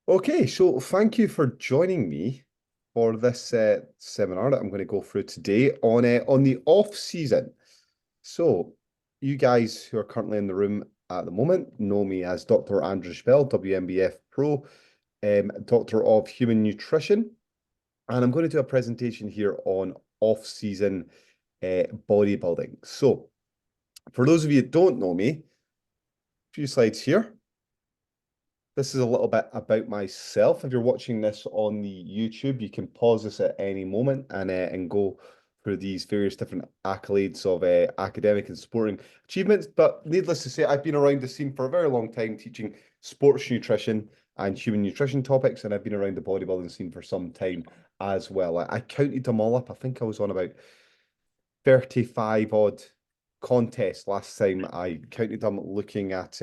Okay, so thank you for joining me for this seminar that I'm going to go through today on the off season. So, you guys who are currently in the room at the moment know me as Dr. Andrew Chappell, WMBF Pro, Doctor of Human Nutrition, and I'm going to do a presentation here on off season bodybuilding. So, for those of you that don't know me, a few slides here. This is a little bit about myself. If you're watching this on the YouTube, you can pause this at any moment and go through these various different accolades of academic and sporting achievements. But needless to say, I've been around the scene for a very long time teaching sports nutrition and human nutrition topics, and I've been around the bodybuilding scene for some time as well. I counted them all up. I think I was on about 35 odd contests last time I counted them, looking at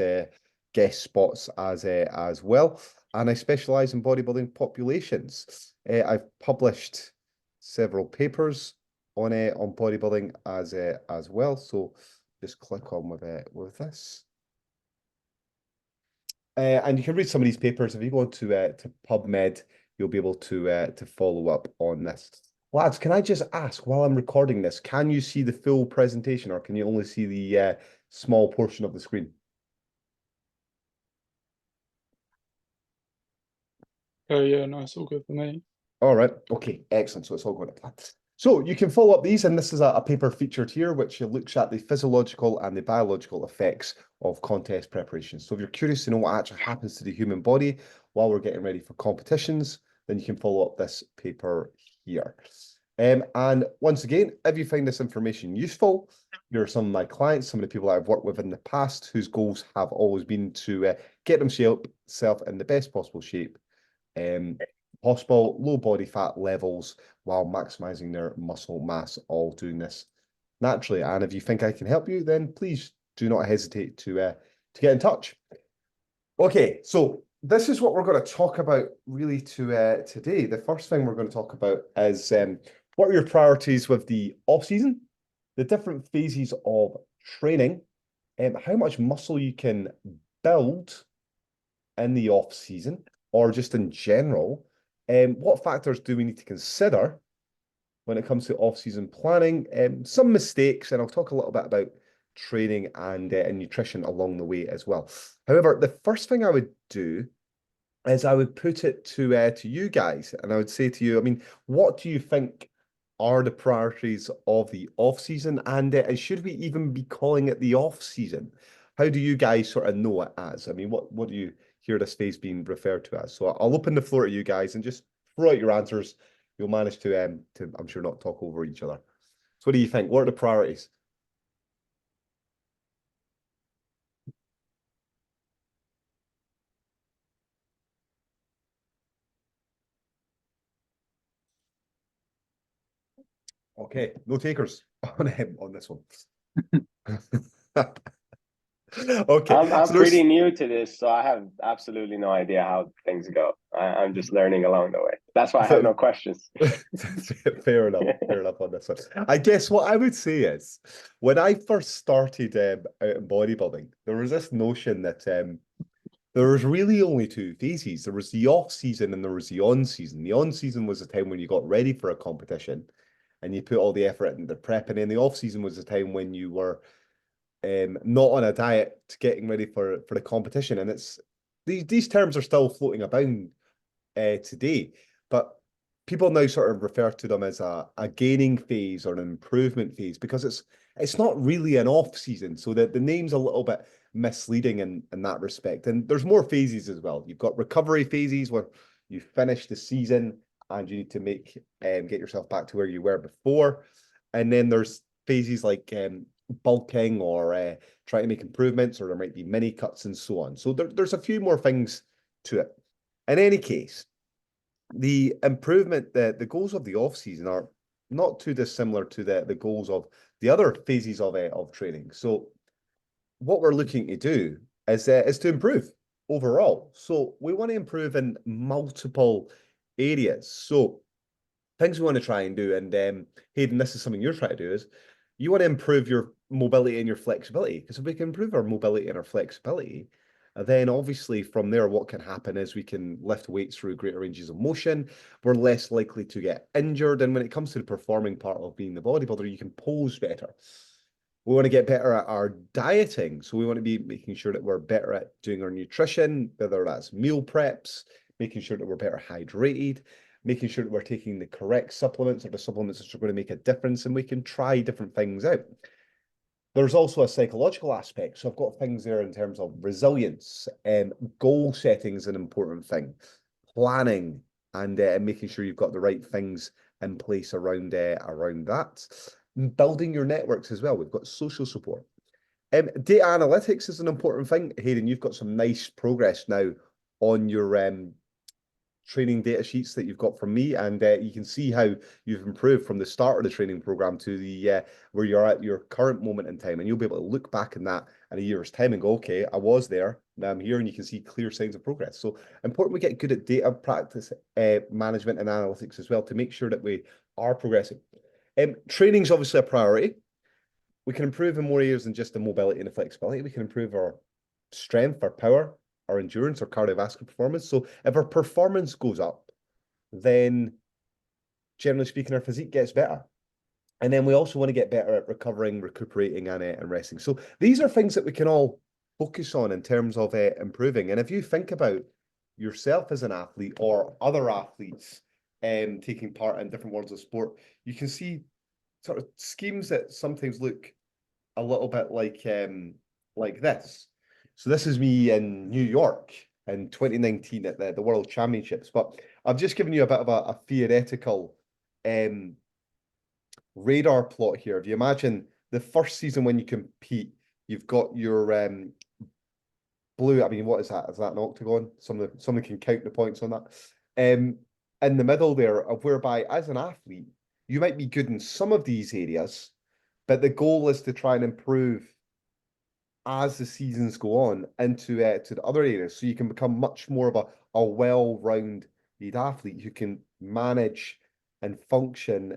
guest spots as well. And I specialize in bodybuilding populations. I've published several papers on bodybuilding as well. So just click on with this. And you can read some of these papers. If you go to PubMed, you'll be able to follow up on this. Lads, can I just ask, while I'm recording this, can you see the full presentation, or can you only see the small portion of the screen? Oh yeah, no, it's all good for me. All right. Okay. Excellent. So it's all going to plan. So you can follow up these, and this is a paper featured here, which looks at the physiological and the biological effects of contest preparation. So if you're curious to know what actually happens to the human body while we're getting ready for competitions, then you can follow up this paper here. And once again, if you find this information useful, you're some of my clients, some of the people that I've worked with in the past, whose goals have always been to get themselves in the best possible shape, um, possible, low body fat levels, while maximizing their muscle mass, all doing this naturally. And if you think I can help you, then please do not hesitate to get in touch. Okay, so this is what we're going to talk about really today. The first thing we're going to talk about is what are your priorities with the off season, the different phases of training, how much muscle you can build in the off season, or just in general, what factors do we need to consider when it comes to off-season planning? Some mistakes, and I'll talk a little bit about training and nutrition along the way as well. However, the first thing I would do is I would put it to you guys, and I would say to you, I mean, what do you think are the priorities of the off season, and should we even be calling it the off season? How do you guys sort of know it as? I mean, what do you hear this phase being referred to as? So I'll open the floor to you guys and just throw out your answers. You'll manage to I'm sure not talk over each other. So what do you think? What are the priorities? Okay, no takers on this one. Okay, I'm so pretty there's new to this, so I have absolutely no idea how things go. I'm just learning along the way. That's why I have no questions. fair enough. Fair enough on this one. I guess what I would say is when I first started out in bodybuilding, there was this notion that there was really only two phases. There was the off season and there was the on season. The on season was the time when you got ready for a competition and you put all the effort into prep, and then the off season was the time when you were not on a diet, getting ready for the competition. And it's these terms are still floating about today, but people now sort of refer to them as a gaining phase or an improvement phase, because it's not really an off season. So that the name's a little bit misleading in that respect. And there's more phases as well. You've got recovery phases where you finish the season and you need to get yourself back to where you were before. And then there's phases like bulking or trying to make improvements, or there might be mini cuts and so on. So there's a few more things to it. In any case, the improvement, the goals of the off season are not too dissimilar to the goals of the other phases of training. So what we're looking to do is to improve overall. So we want to improve in multiple areas. So things we want to try and do, and Hayden, this is something you're trying to do, is you want to improve your mobility and your flexibility. Because if we can improve our mobility and our flexibility, And then obviously from there, what can happen is we can lift weights through greater ranges of motion. We're less likely to get injured. And when it comes to the performing part of being the bodybuilder, you can pose better. We want to get better at our dieting. So we want to be making sure that we're better at doing our nutrition, whether that's meal preps, making sure that we're better hydrated, making sure that we're taking the correct supplements or the supplements that are going to make a difference, and we can try different things out. There's also a psychological aspect. So I've got things there in terms of resilience, goal setting is an important thing, planning, and making sure you've got the right things in place around that. Building your networks as well. We've got social support. Data analytics is an important thing. Hayden, you've got some nice progress now on your training data sheets that you've got from me, and you can see how you've improved from the start of the training program to the where you're at your current moment in time, and you'll be able to look back in that in a year's time and go, okay, I was there, now I'm here, and you can see clear signs of progress. So important we get good at data practice management and analytics as well to make sure that we are progressing. Training is obviously a priority. We can improve in more areas than just the mobility and the flexibility. We can improve our strength, our power, our endurance, our cardiovascular performance. So if our performance goes up, then generally speaking, our physique gets better. And then we also want to get better at recovering, recuperating, and resting. So these are things that we can all focus on in terms of improving. And if you think about yourself as an athlete or other athletes taking part in different worlds of sport, you can see sort of schemes that sometimes look a little bit like this. So this is me in New York in 2019 at the World Championships. But I've just given you a bit of a theoretical radar plot here. If you imagine the first season when you compete, you've got your blue, I mean, what is that? Is that an octagon? Someone can count the points on that. In the middle there, of whereby as an athlete, you might be good in some of these areas, but the goal is to try and improve as the seasons go on into to the other areas, so you can become much more of a well-rounded athlete who can manage and function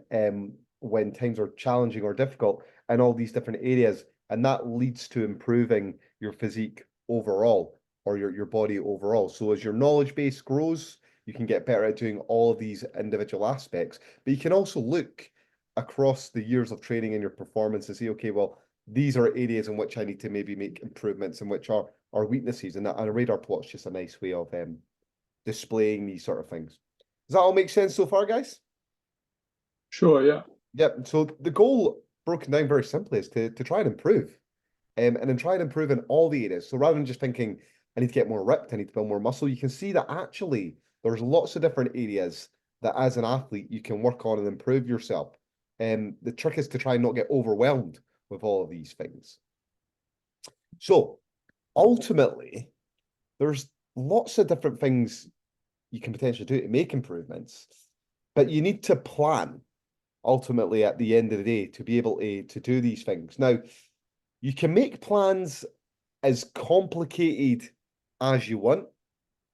when times are challenging or difficult in all these different areas, and that leads to improving your physique overall or your body overall. So as your knowledge base grows, you can get better at doing all of these individual aspects, but you can also look across the years of training and your performance and say, okay, well, these are areas in which I need to maybe make improvements and which are weaknesses. And a radar plot's just a nice way of displaying these sort of things. Does that all make sense so far, guys? Sure, yeah. Yep. So the goal, broken down very simply, is to try and improve. And then try and improve in all the areas. So rather than just thinking, I need to get more ripped, I need to build more muscle, you can see that actually there's lots of different areas that as an athlete you can work on and improve yourself. The trick is to try and not get overwhelmed with all of these things. So ultimately, there's lots of different things you can potentially do to make improvements, but you need to plan ultimately at the end of the day to be able to do these things. Now, you can make plans as complicated as you want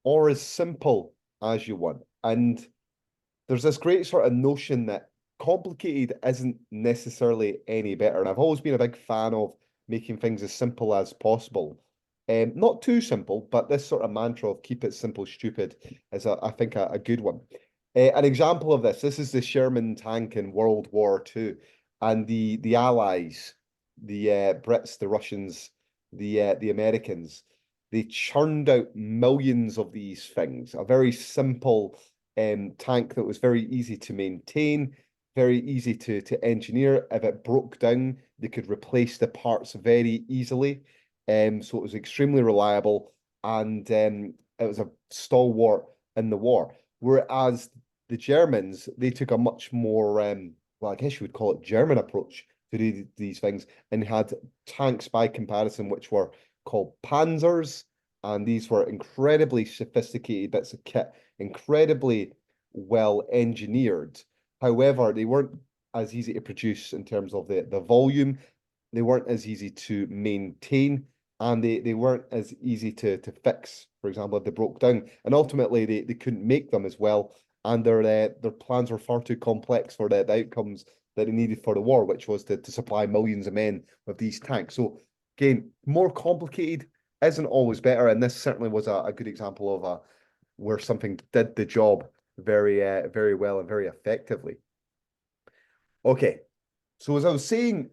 or as simple as you want. And there's this great sort of notion that complicated isn't necessarily any better. And I've always been a big fan of making things as simple as possible. Not too simple, but this sort of mantra of keep it simple, stupid is, I think, a good one. An example of this is the Sherman tank in World War II, and the Allies, the Brits, the Russians, the Americans, they churned out millions of these things. A very simple tank that was very easy to maintain, very easy to engineer. If it broke down, they could replace the parts very easily. So it was extremely reliable, and it was a stalwart in the war. Whereas the Germans, they took a much more, well, I guess you would call it German approach to do these things, and had tanks by comparison, which were called panzers, and these were incredibly sophisticated bits of kit, incredibly well engineered. However, they weren't as easy to produce in terms of the volume. They weren't as easy to maintain, and they weren't as easy to fix, for example, if they broke down. And ultimately, they couldn't make them as well, and their plans were far too complex for the outcomes that they needed for the war, which was to supply millions of men with these tanks. So again, more complicated isn't always better. And this certainly was a good example of where something did the job very well and very effectively. Okay, so as I was saying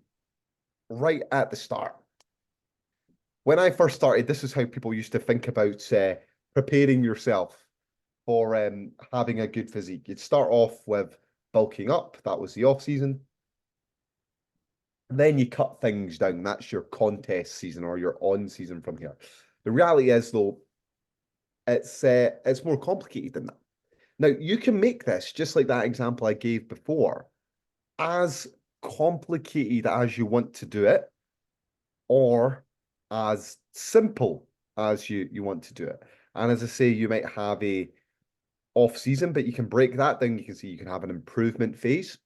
right at the start, when I first started, this is how people used to think about preparing yourself for having a good physique. You'd start off with bulking up. That was the off season. Then you cut things down. That's your contest season or your on season from here. The reality is, though, it's more complicated than that. Now, you can make this, just like that example I gave before, as complicated as you want to do it, or as simple as you want to do it. And as I say, you might have a off season, but you can break that down. You can see you can have an improvement phase,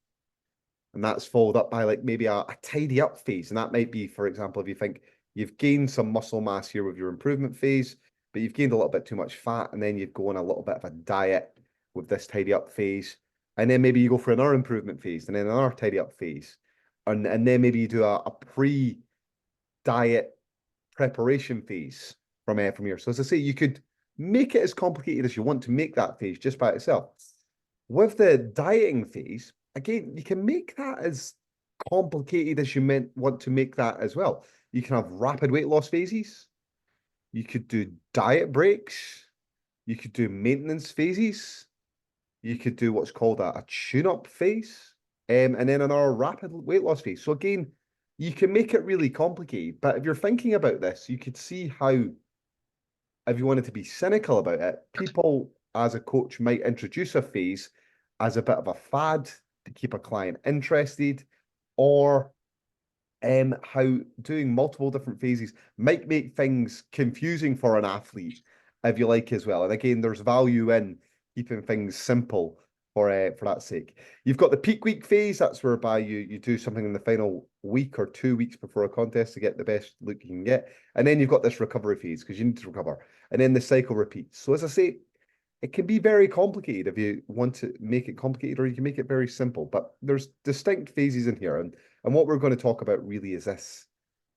and that's followed up by like maybe a tidy up phase. And that might be, for example, if you think you've gained some muscle mass here with your improvement phase, but you've gained a little bit too much fat, and then you've gone a little bit of a diet with this tidy up phase. And then maybe you go for another improvement phase and then another tidy up phase. And then maybe you do a pre-diet preparation phase from here. So as I say, you could make it as complicated as you want to make that phase just by itself. With the dieting phase, again, you can make that as complicated as you want to make that as well. You can have rapid weight loss phases. You could do diet breaks. You could do maintenance phases. You could do what's called a tune-up phase. And then another rapid weight loss phase. So again, you can make it really complicated. But if you're thinking about this, you could see how, if you wanted to be cynical about it, people as a coach might introduce a phase as a bit of a fad to keep a client interested, or how doing multiple different phases might make things confusing for an athlete, if you like, as well. And again, there's value in keeping things simple for that sake. You've got the peak week phase. That's whereby you do something in the final week or 2 weeks before a contest to get the best look you can get. And then you've got this recovery phase because you need to recover. And then the cycle repeats. So as I say, it can be very complicated if you want to make it complicated, or you can make it very simple. But there's distinct phases in here. And what we're going to talk about really is this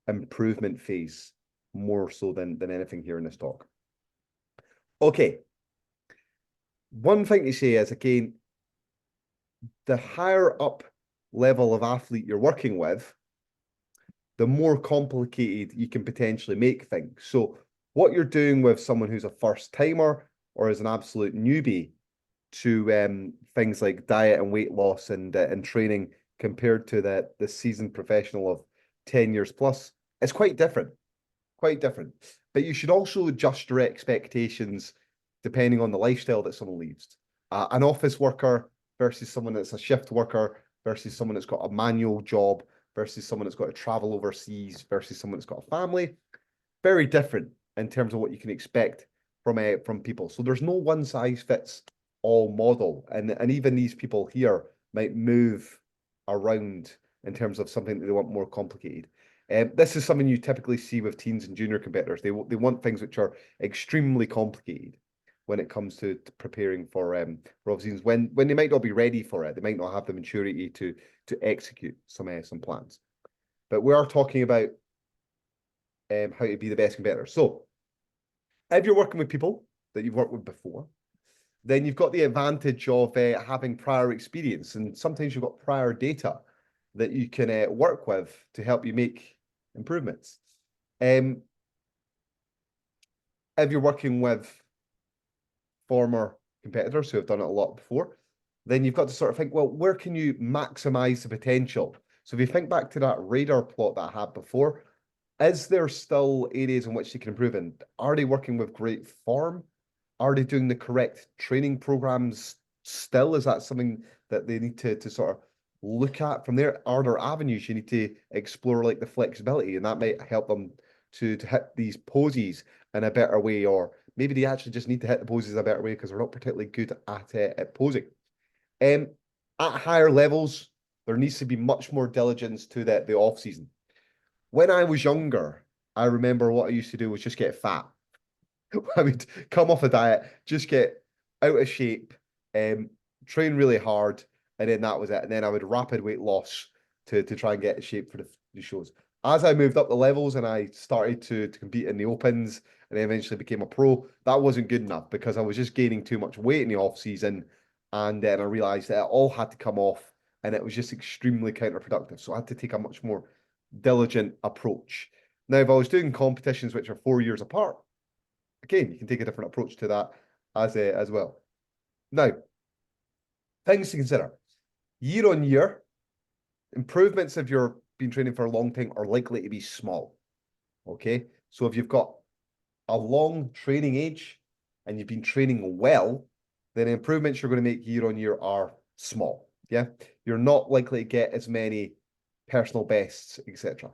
improvement phase more so than anything here in this talk. Okay. One thing to say is, again, the higher up level of athlete you're working with, the more complicated you can potentially make things. So what you're doing with someone who's a first timer or is an absolute newbie to things like diet and weight loss and training compared to the seasoned professional of 10 years plus, it's quite different. But you should also adjust your expectations depending on the lifestyle that someone leads. An office worker versus someone that's a shift worker versus someone that's got a manual job versus someone that's got to travel overseas versus someone that's got a family. Very different in terms of what you can expect from people. So there's no one size fits all model. And even these people here might move around in terms of something that they want more complicated. This is something you typically see with teens and junior competitors. They want things which are extremely complicated when it comes to preparing for off seasons, when they might not be ready for it. They might not have the maturity to execute some plans. But we are talking about how to be the best competitor. So if you're working with people that you've worked with before, then you've got the advantage of having prior experience, and sometimes you've got prior data that you can work with to help you make improvements. If you're working with former competitors who have done it a lot before, then you've got to sort of think, well, where can you maximize the potential? So if you think back to that radar plot that I had before, is there still areas in which they can improve in? Are they working with great form? Are they doing the correct training programs still? Is that something that they need to sort of look at from there? Are there avenues you need to explore, like the flexibility, and that might help them to hit these poses in a better way, or maybe they actually just need to hit the poses in a better way because they're not particularly good at posing. At higher levels, there needs to be much more diligence to the off season. When I was younger, I remember what I used to do was just get fat. I would come off a diet, just get out of shape, train really hard, and then that was it. And then I would rapid weight loss to try and get in shape for the shows. As I moved up the levels and I started to compete in the opens and then eventually became a pro, that wasn't good enough because I was just gaining too much weight in the off season. And then I realized that it all had to come off and it was just extremely counterproductive. So I had to take a much more diligent approach. Now, if I was doing competitions which are 4 years apart, again, you can take a different approach to that as well. Now, things to consider. Year on year, improvements if you've been training for a long time are likely to be small. Okay, so if you've got a long training age and you've been training well, then improvements you're going to make year on year are small. Yeah, you're not likely to get as many personal bests, etc.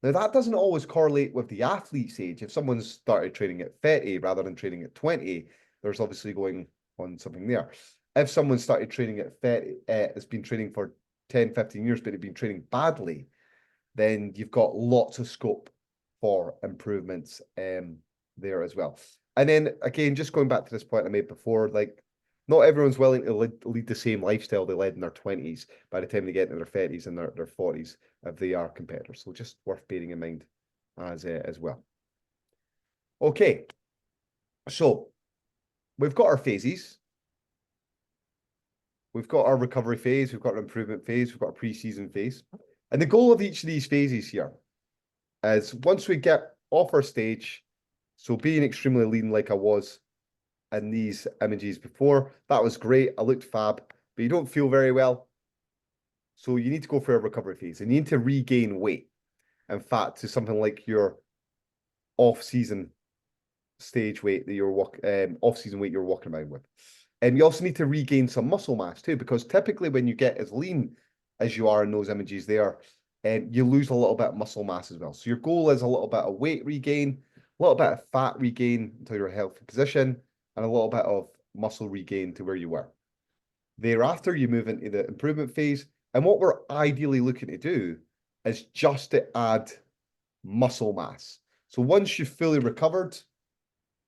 Now, that doesn't always correlate with the athlete's age. If someone's started training at 30 rather than training at 20, there's obviously going on something there. If someone started training at 30, has been training for 10, 15 years, but they've been training badly, then you've got lots of scope for improvements there as well. And then again, just going back to this point I made before, like not everyone's willing to lead the same lifestyle they led in their 20s by the time they get into their 30s and their 40s if they are competitors. So just worth bearing in mind as well. Okay, so we've got our phases. We've got our recovery phase, we've got our improvement phase, we've got our pre-season phase. And the goal of each of these phases here is once we get off our stage, so being extremely lean like I was in these images before, that was great. I looked fab, but you don't feel very well. So you need to go for a recovery phase and you need to regain weight and fat to something like your off-season stage weight that you're off-season weight you're walking around with. And you also need to regain some muscle mass too, because typically when you get as lean as you are in those images there, you lose a little bit of muscle mass as well. So your goal is a little bit of weight regain, a little bit of fat regain until you're in a healthy position, and a little bit of muscle regain to where you were. Thereafter, you move into the improvement phase. And what we're ideally looking to do is just to add muscle mass. So once you've fully recovered,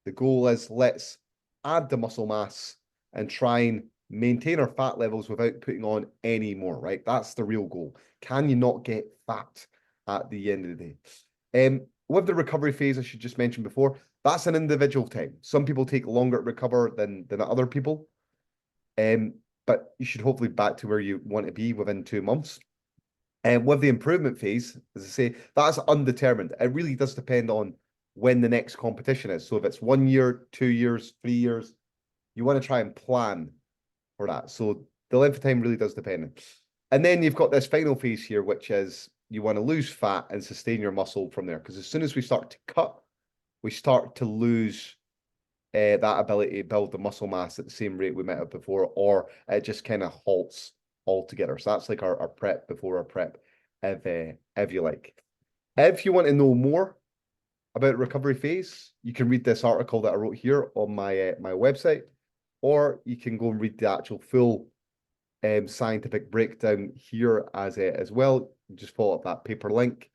the goal is let's add the muscle mass and try and maintain our fat levels without putting on any more, right? That's the real goal. Can you not get fat at the end of the day? With the recovery phase, I should just mention before, that's an individual time. Some people take longer to recover than other people. But you should hopefully back to where you want to be within 2 months. And with the improvement phase, as I say, that's undetermined. It really does depend on when the next competition is. So if it's 1 year, 2 years, 3 years, you want to try and plan for that. So the length of time really does depend. And then you've got this final phase here, which is you want to lose fat and sustain your muscle from there. Because as soon as we start to cut, we start to lose that ability to build the muscle mass at the same rate we might have before, or it just kind of halts altogether. So that's like our prep before our prep, if you like. If you want to know more about recovery phase, you can read this article that I wrote here on my my website, or you can go and read the actual full scientific breakdown here as well. Just follow up that paper link.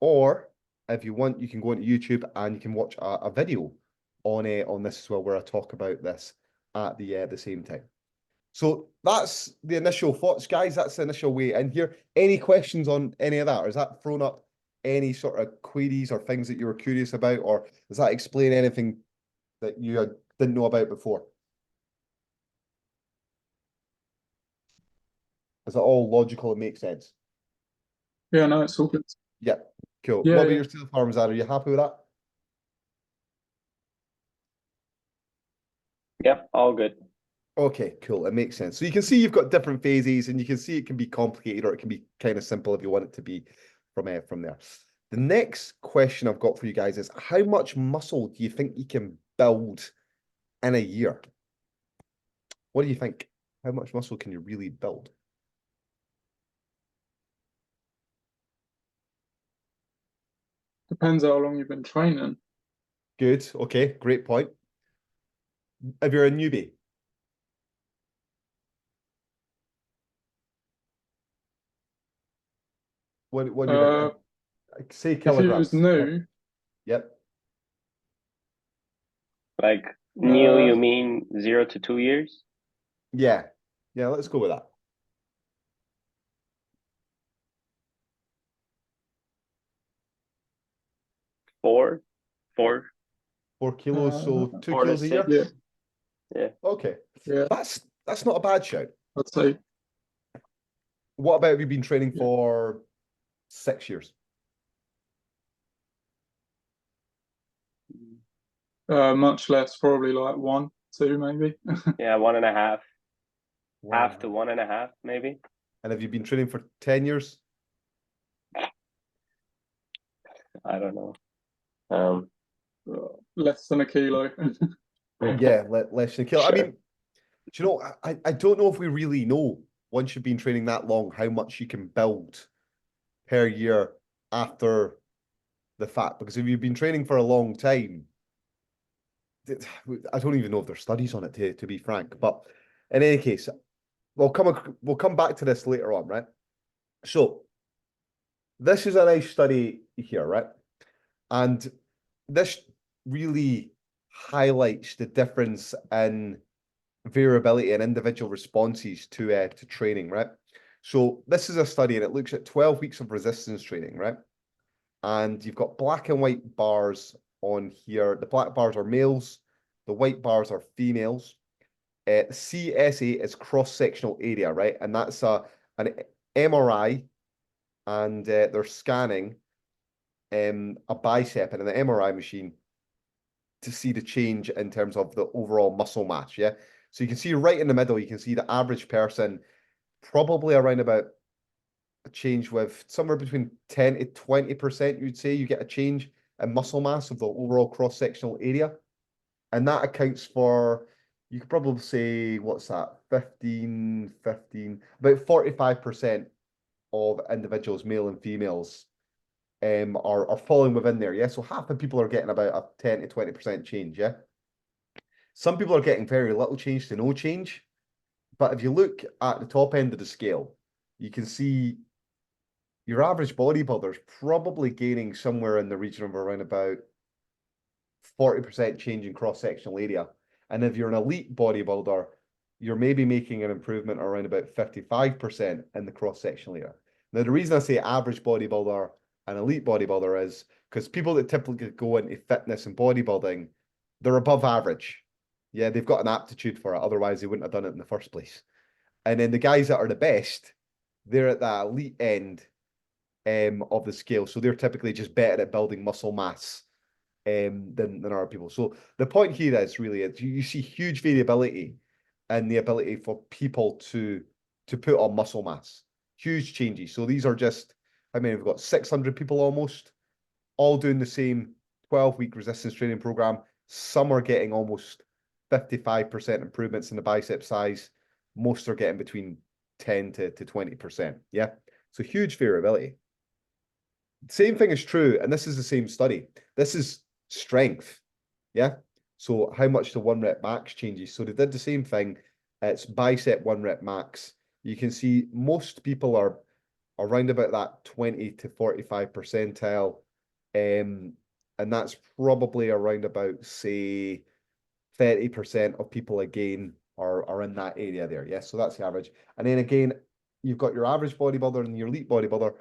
Or if you want, you can go into YouTube and you can watch a video on this as well, where I talk about this at the same time. So that's the initial thoughts, guys. That's the initial way in here. Any questions on any of that? Or has that thrown up any sort of queries or things that you were curious about? Or does that explain anything that you didn't know about before? Is it all logical and makes sense? Yeah, no, it's all good. Yeah, cool. Yeah, What about yeah. yourself, Parmesan? Are you happy with that? Yeah, all good. Okay, cool. It makes sense. So you can see you've got different phases, and you can see it can be complicated or it can be kind of simple if you want it to be from there. The next question I've got for you guys is, how much muscle do you think you can build in a year? What do you think? How much muscle can you really build? Depends how long you've been training. Good. Okay, great point. If you're a newbie, what do you think? Say If it was kilograms. new, Yep. Like new, you uh, mean 0 to 2 years? Yeah. Yeah, let's go with that. 4, 4, 4 kilos, so 2 4 to kilos a year? 6. Yeah, Yeah. Okay. yeah, That's not a bad shout. I'd say. What about have you been training Yeah. for 6 years? Much less, probably like 1, 2, maybe. Yeah, 1.5, half to 1.5. 1.5, maybe. And have you been training for 10 years? I don't know. Less than a kilo. Yeah, less than a kilo. I Sure. mean, do you know, I don't know if we really know, once you've been training that long, how much you can build per year after the fact. Because if you've been training for a long time, I don't even know if there's studies on it, to be frank. But in any case, we'll come back to this later on, right? So this is a nice study here, right? And this really highlights the difference in variability and individual responses to training, right? So this is a study and it looks at 12 weeks of resistance training, right? And you've got black and white bars on here. The black bars are males, the white bars are females. CSA is cross-sectional area, right? And that's an MRI, and they're scanning a bicep in an MRI machine to see the change in terms of the overall muscle mass, yeah? So you can see right in the middle, you can see the average person probably around about a change with somewhere between 10 to 20%, you'd say you get a change in muscle mass of the overall cross-sectional area. And that accounts for, you could probably say, what's that, 15, about 45% of individuals, male and females, are falling within there, yeah? So half the people are getting about a 10 to 20% change, yeah? Some people are getting very little change to no change. But if you look at the top end of the scale, you can see your average bodybuilder is probably gaining somewhere in the region of around about 40% change in cross-sectional area. And if you're an elite bodybuilder, you're maybe making an improvement around about 55% in the cross-sectional area. Now, the reason I say average bodybuilder and elite bodybuilder is because people that typically go into fitness and bodybuilding, they're above average. Yeah, they've got an aptitude for it. Otherwise, they wouldn't have done it in the first place. And then the guys that are the best, they're at that elite end of the scale. So they're typically just better at building muscle mass than other people. So the point here is really you see huge variability in the ability for people to put on muscle mass. Huge changes. So these are just, I mean, we've got 600 people almost, all doing the same 12-week resistance training program. Some are getting almost 55% improvements in the bicep size. Most are getting between 10 to 20%. Yeah. So huge variability. Same thing is true, and this is the same study. This is strength. Yeah. So how much the 1 rep max changes. So they did the same thing. It's bicep 1 rep max. You can see most people are around about that 20 to 45 percentile. And that's probably around about, say, 30% of people again are in that area there. Yes, so that's the average. And then again, you've got your average bodybuilder and your elite bodybuilder.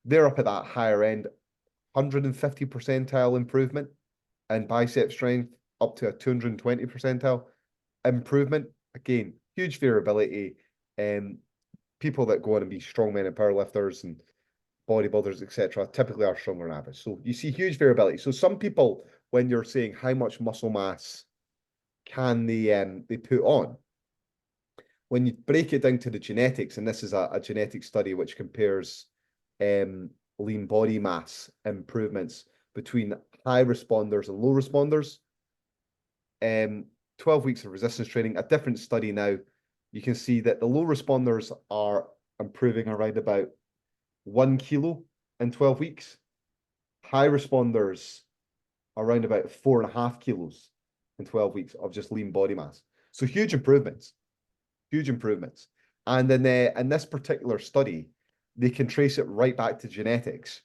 They're up at that higher end, 150 percentile improvement in bicep strength, up to a 220 percentile improvement. Again, huge variability. People that go on and be strongmen and powerlifters and bodybuilders, etc., typically are stronger than average. So you see huge variability. So some people, when you're saying how much muscle mass can they put on, when you break it down to the genetics, and this is a genetic study which compares lean body mass improvements between high responders and low responders. 12 weeks of resistance training, a different study now, you can see that the low responders are improving around about 1 kilo in 12 weeks. High responders around about 4.5 kilos in 12 weeks of just lean body mass. So huge improvements, huge improvements. And in this particular study, they can trace it right back to genetics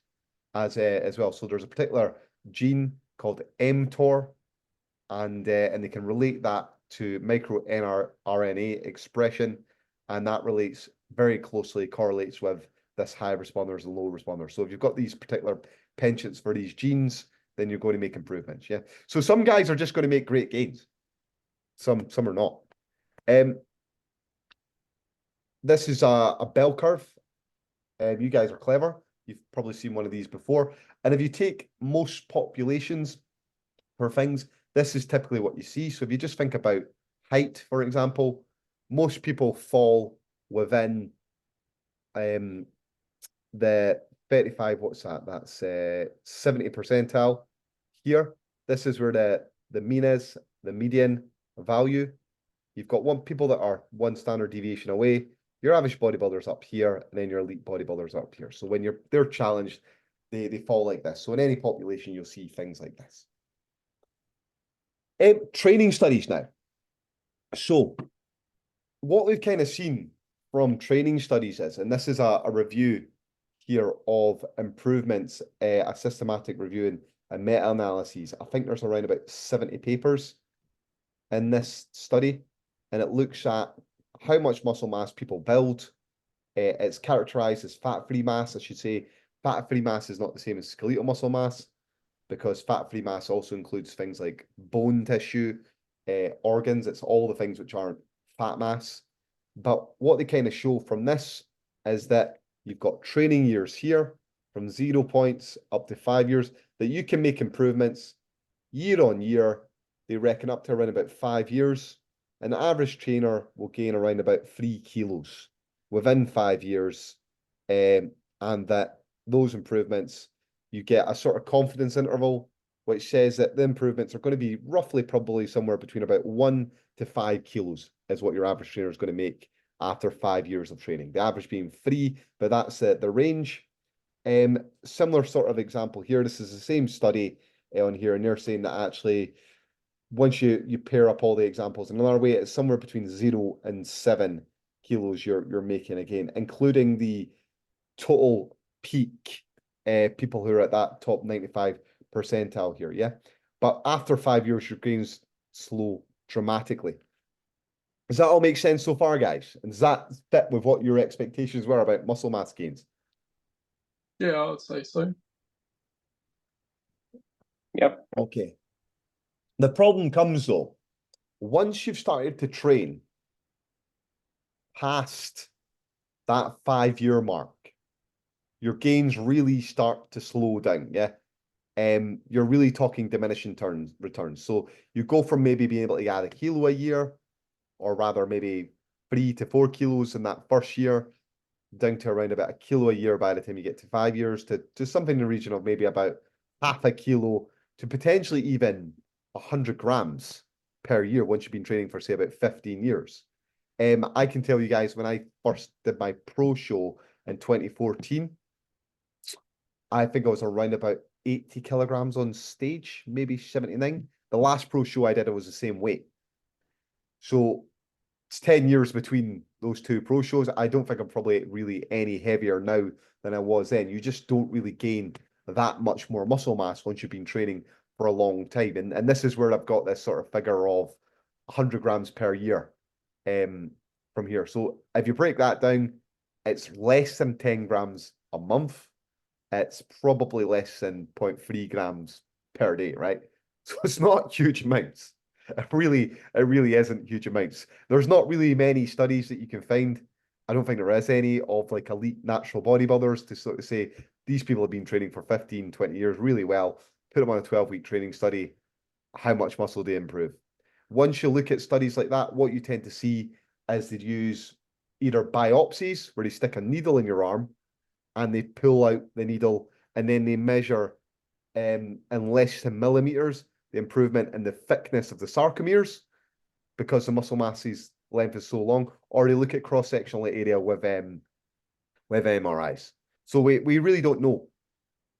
as well. So there's a particular gene called mTOR, and they can relate that to microRNA expression, and that relates very closely, correlates with this high responders and low responders. So if you've got these particular penchants for these genes, then you're going to make improvements. Yeah. So some guys are just going to make great gains. Some are not. This is a bell curve. You guys are clever. You've probably seen one of these before. And if you take most populations for things, this is typically what you see. So if you just think about height, for example, most people fall within the 35, what's that? That's 70 percentile here. This is where the mean is, the median value. You've got people that are one standard deviation away. Your average bodybuilder's up here, and then your elite bodybuilder's up here. So when they're challenged, they fall like this. So in any population, you'll see things like this. Training studies now. So what we've kind of seen from training studies is, and this is a review here of improvements, a systematic review and meta-analyses. I think there's around about 70 papers in this study, and it looks at how much muscle mass people build. It's characterized as fat-free mass. I should say fat-free mass is not the same as skeletal muscle mass, because fat-free mass also includes things like bone tissue, organs. It's all the things which aren't fat mass. But what they kind of show from this is that you've got training years here from 0 points up to 5 years, that you can make improvements year on year. They reckon up to around about 5 years. An average trainer will gain around about 3 kilos within 5 years. And that those improvements, you get a sort of confidence interval, which says that the improvements are going to be roughly probably somewhere between about 1 to 5 kilos is what your average trainer is going to make after 5 years of training. The average being 3, but that's the range. Similar sort of example here. This is the same study on here, and they're saying that actually once you pair up all the examples in another way, it's somewhere between 0 and 7 kilos you're making again, including the total peak people who are at that top 95 percentile here, yeah? But after 5 years, your gains slow dramatically. Does that all make sense so far, guys? And does that fit with what your expectations were about muscle mass gains? Yeah, I would say so. Yep. Okay. The problem comes though, once you've started to train past that 5-year mark, your gains really start to slow down, yeah? You're really talking diminishing returns. So you go from maybe being able to add a kilo a year, or rather maybe 3 to 4 kilos in that first year, down to around about a kilo a year by the time you get to 5 years, to something in the region of maybe about half a kilo to potentially even 100 grams per year once you've been training for, say, about 15 years. I can tell you guys, when I first did my pro show in 2014, I think I was around about 80 kilograms on stage, maybe 79. The last pro show I did, I was the same weight. So it's 10 years between those two pro shows. I don't think I'm probably really any heavier now than I was then. You just don't really gain that much more muscle mass once you've been training for a long time. And this is where I've got this sort of figure of 100 grams per year from here. So if you break that down, it's less than 10 grams a month. It's probably less than 0.3 grams per day, right? So it's not huge amounts. It really isn't huge amounts. There's not really many studies that you can find. I don't think there is any of like elite natural bodybuilders to sort of say these people have been training for 15, 20 years really well, put them on a 12-week training study, how much muscle they improve. Once you look at studies like that, what you tend to see is they use either biopsies, where they stick a needle in your arm and they pull out the needle, and then they measure in less than millimeters the improvement in the thickness of the sarcomeres because the muscle mass's length is so long, or they look at cross-sectional area with MRIs. So we really don't know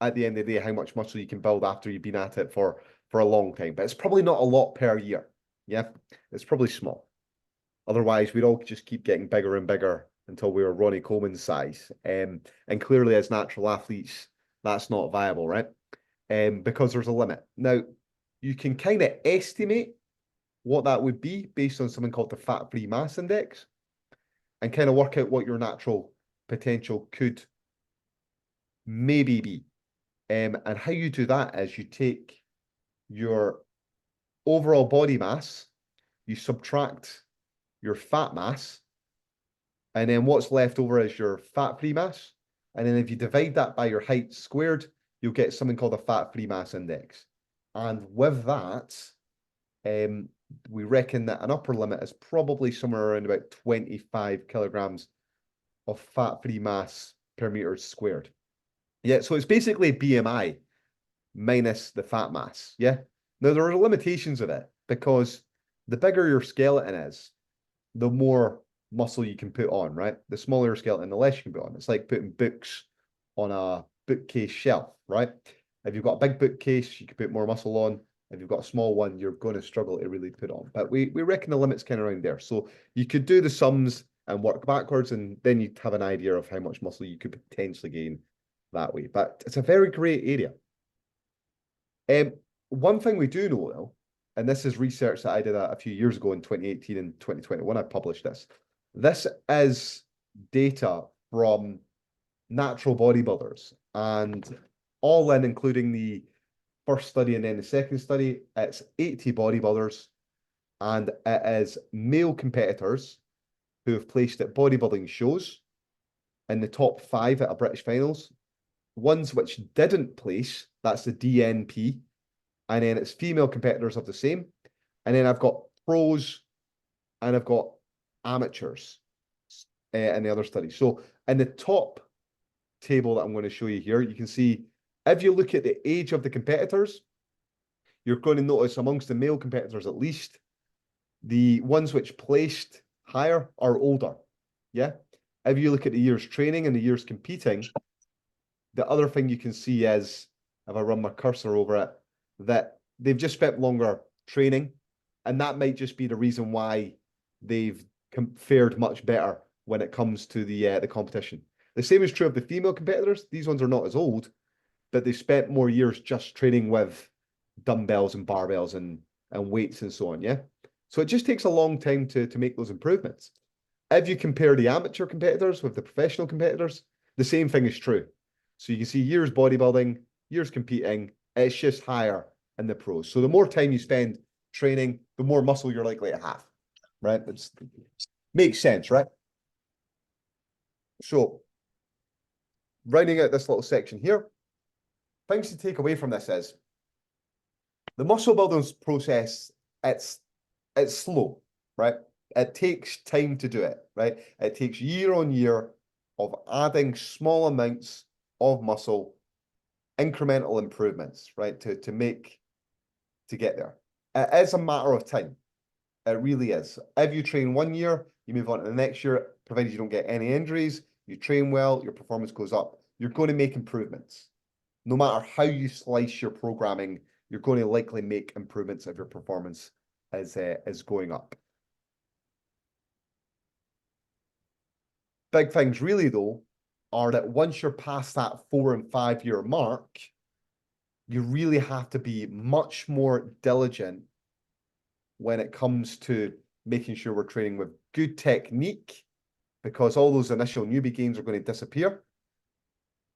at the end of the day how much muscle you can build after you've been at it for a long time, but it's probably not a lot per year. Yeah, it's probably small. Otherwise, we'd all just keep getting bigger and bigger until we were Ronnie Coleman's size. And clearly, as natural athletes, that's not viable, right? Because there's a limit. Now, you can kind of estimate what that would be based on something called the fat-free mass index and kind of work out what your natural potential could maybe be. And how you do that is you take your overall body mass, you subtract your fat mass, and then what's left over is your fat-free mass. And then if you divide that by your height squared, you'll get something called a fat-free mass index. And with that, we reckon that an upper limit is probably somewhere around about 25 kilograms of fat-free mass per meter squared. Yeah, so it's basically BMI minus the fat mass. Yeah. Now, there are limitations of it because the bigger your skeleton is, the more muscle you can put on, right? The smaller your skeleton, the less you can put on. It's like putting books on a bookcase shelf, right? If you've got a big bookcase, you can put more muscle on. If you've got a small one, you're going to struggle to really put on. But we reckon the limit's kind of around there. So you could do the sums and work backwards, and then you'd have an idea of how much muscle you could potentially gain that way. But it's a very great area. One thing we do know, though, and this is research that I did a few years ago in 2018 and 2021, I published this. This is data from natural bodybuilders, and all in, including the first study and then the second study, it's 80 bodybuilders, and it is male competitors who have placed at bodybuilding shows in the top 5 at a British finals. Ones which didn't place, that's the DNP, and then it's female competitors of the same. And then I've got pros and I've got amateurs in the other study. So in the top table that I'm going to show you here, you can see if you look at the age of the competitors, you're going to notice amongst the male competitors at least, the ones which placed higher are older. Yeah. If you look at the years training and the years competing, the other thing you can see is, if I run my cursor over it, that they've just spent longer training, and that might just be the reason why they've fared much better when it comes to the competition. The same is true of the female competitors. These ones are not as old, but they spent more years just training with dumbbells and barbells and weights and so on. Yeah. So it just takes a long time to make those improvements. If you compare the amateur competitors with the professional competitors, the same thing is true. So you can see years bodybuilding, years competing, it's just higher in the pros. So the more time you spend training, the more muscle you're likely to have, right? It makes sense, right? So rounding out this little section here, things to take away from this is the muscle building process, it's slow, right? It takes time to do it, right? It takes year on year of adding small amounts of muscle, incremental improvements, right? To get there. It is a matter of time. It really is. If you train 1 year, you move on to the next year, provided you don't get any injuries, you train well, your performance goes up, you're going to make improvements. No matter how you slice your programming, you're going to likely make improvements if your performance is going up. Big things really, though, are that once you're past that 4 and 5 year mark, you really have to be much more diligent when it comes to making sure we're training with good technique, because all those initial newbie gains are going to disappear.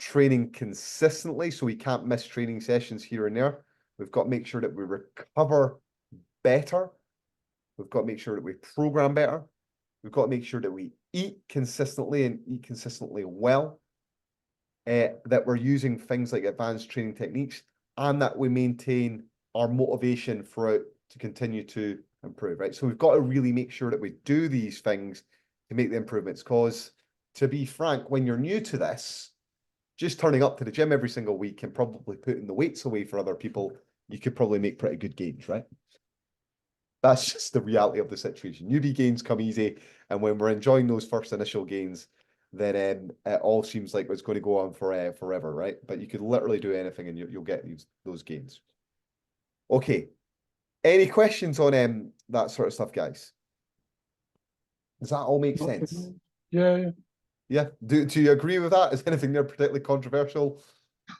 Training consistently, so we can't miss training sessions here and there. We've got to make sure that we recover better. We've got to make sure that we program better. We've got to make sure that we eat consistently and eat consistently well, that we're using things like advanced training techniques, and that we maintain our motivation for it to continue to improve, right? So we've got to really make sure that we do these things to make the improvements, because to be frank, when you're new to this, just turning up to the gym every single week and probably putting the weights away for other people, you could probably make pretty good gains, right? That's just the reality of the situation. Newbie gains come easy, and when we're enjoying those first initial gains, then it all seems like it's going to go on for forever, right? But you could literally do anything and you'll get those gains. Okay. Any questions on that sort of stuff, guys? Does that all make sense? Yeah. Yeah. Do you agree with that? Is anything there particularly controversial?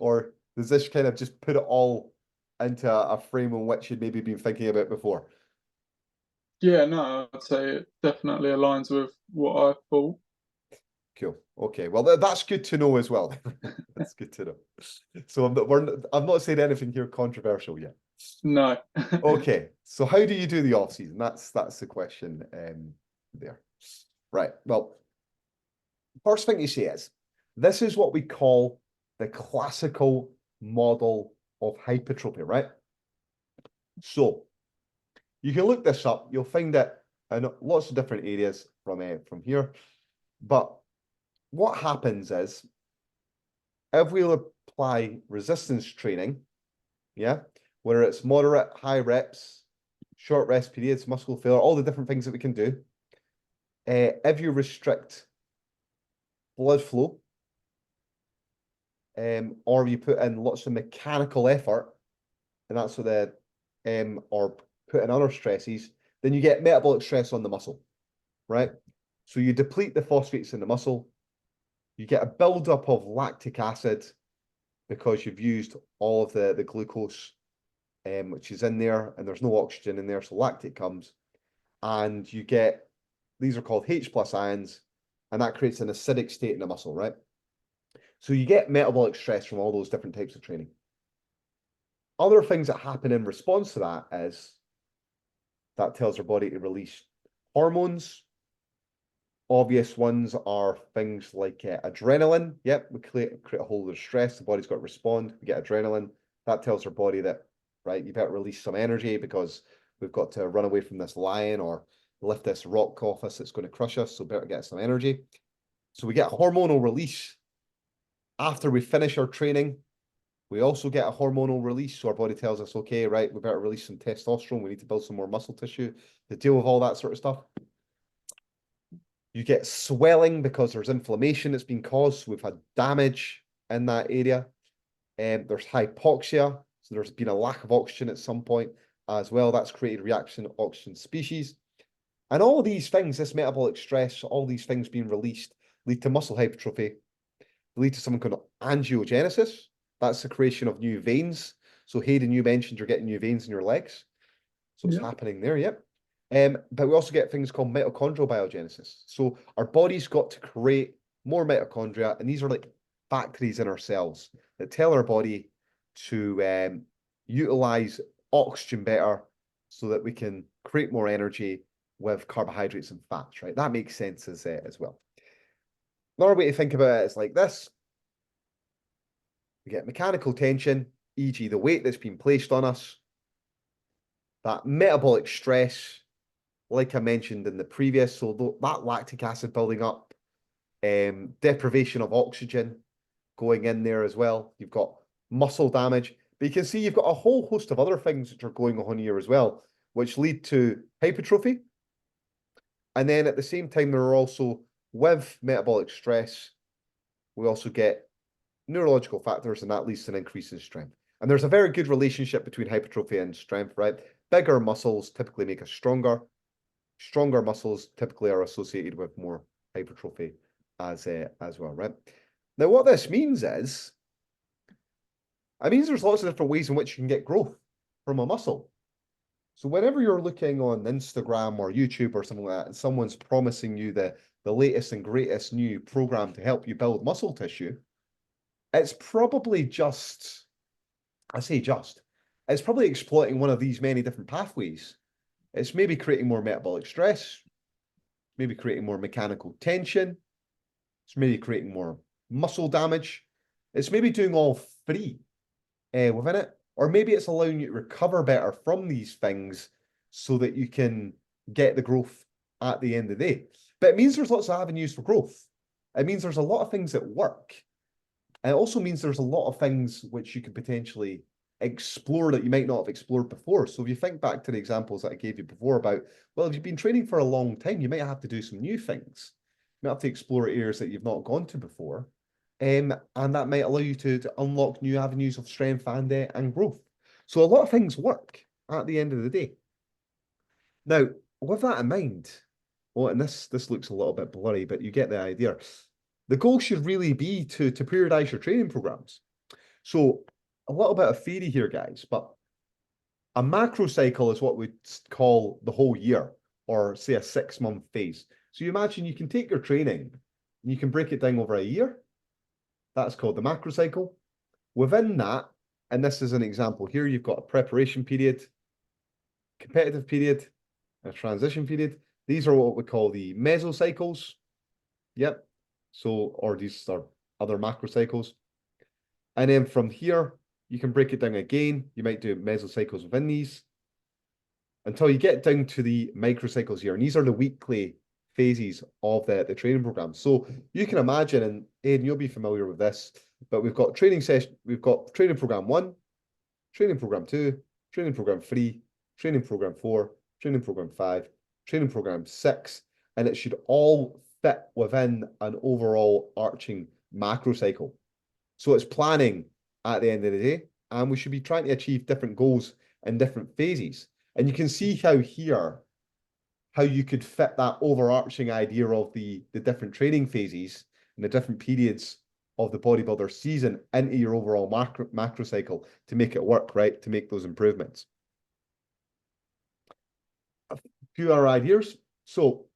Or does this kind of just put it all into a frame in which you'd maybe been thinking about before? Yeah, no, I'd say it definitely aligns with what I thought. Cool. Okay. Well, that's good to know as well. That's good to know. So I'm not saying anything here controversial yet. No. Okay. So how do you do the off season? That's the question there. Right. Well, first thing you say is this is what we call the classical model of hypertrophy, right? So you can look this up. You'll find it in lots of different areas from here. But what happens is if we apply resistance training, yeah, whether it's moderate, high reps, short rest periods, muscle failure, all the different things that we can do, if you restrict blood flow, or you put in lots of mechanical effort, and that's what or put in other stresses, then you get metabolic stress on the muscle, right? So you deplete the phosphates in the muscle, you get a buildup of lactic acid because you've used all of the glucose, which is in there, and there's no oxygen in there, so lactate comes, and you get, these are called H+ ions, and that creates an acidic state in the muscle, right? So you get metabolic stress from all those different types of training. Other things that happen in response to that is that tells our body to release hormones. Obvious ones are things like adrenaline. Yep, we create a whole lot of stress. The body's got to respond. We get adrenaline. That tells our body that, right, you better release some energy because we've got to run away from this lion or lift this rock off us that's going to crush us. So better get some energy. So we get a hormonal release after we finish our training. We also get a hormonal release. So our body tells us, okay, right, we better release some testosterone. We need to build some more muscle tissue to deal with all that sort of stuff. You get swelling because there's inflammation that's been caused. So we've had damage in that area. There's hypoxia. So there's been a lack of oxygen at some point as well. That's created reaction to oxygen species. And all of these things, this metabolic stress, all these things being released, lead to muscle hypertrophy, lead to something called angiogenesis. That's the creation of new veins. So Hayden, you mentioned you're getting new veins in your legs. So it's happening there, yep. But we also get things called mitochondrial biogenesis. So our body's got to create more mitochondria, and these are like factories in our cells that tell our body to utilize oxygen better so that we can create more energy with carbohydrates and fats, right? That makes sense as well. Another way to think about it is like this. We get mechanical tension, e.g. the weight that's been placed on us. That metabolic stress, like I mentioned in the previous, so that lactic acid building up, deprivation of oxygen going in there as well. You've got muscle damage, but you can see you've got a whole host of other things that are going on here as well, which lead to hypertrophy. And then at the same time, there are also, with metabolic stress, we also get neurological factors, and that leads to an increase in strength. And there's a very good relationship between hypertrophy and strength, right? Bigger muscles typically make us stronger. Stronger muscles typically are associated with more hypertrophy as well, right? Now, what this means is, it means there's lots of different ways in which you can get growth from a muscle. So whenever you're looking on Instagram or YouTube or something like that, and someone's promising you the latest and greatest new program to help you build muscle tissue, it's probably just, it's probably exploiting one of these many different pathways. It's maybe creating more metabolic stress, maybe creating more mechanical tension, it's maybe creating more muscle damage. It's maybe doing all three within it, or maybe it's allowing you to recover better from these things so that you can get the growth at the end of the day. But it means there's lots of avenues for growth. It means there's a lot of things that work. And it also means there's a lot of things which you could potentially explore that you might not have explored before. So if you think back to the examples that I gave you before about, well, if you've been training for a long time, you might have to do some new things. You might have to explore areas that you've not gone to before. And that might allow you to unlock new avenues of strength and growth. So a lot of things work at the end of the day. Now, with that in mind, well, and this looks a little bit blurry, but you get the idea. The goal should really be to periodize your training programs. So a little bit of theory here, guys, but a macro cycle is what we call the whole year, or say a 6-month phase. So you imagine you can take your training You can break it down over a year. That's called the macro cycle. Within that, and this is an example here, you've got a preparation period, competitive period, a transition period. These are what we call the mesocycles. Yep. So, or these are other macro cycles. And then from here, you can break it down again. You might do mesocycles within these until you get down to the microcycles here. And these are the weekly phases of the training program. So you can imagine, and Aidan, you'll be familiar with this, but we've got training session, we've got training program 1, training program 2, training program 3, training program 4, training program 5, training program 6, and it should all fit within an overall arching macro cycle. So it's planning at the end of the day, and we should be trying to achieve different goals in different phases. And you can see how here, how you could fit that overarching idea of the different training phases and the different periods of the bodybuilder season into your overall macro cycle to make it work, right? To make those improvements. A few other ideas. So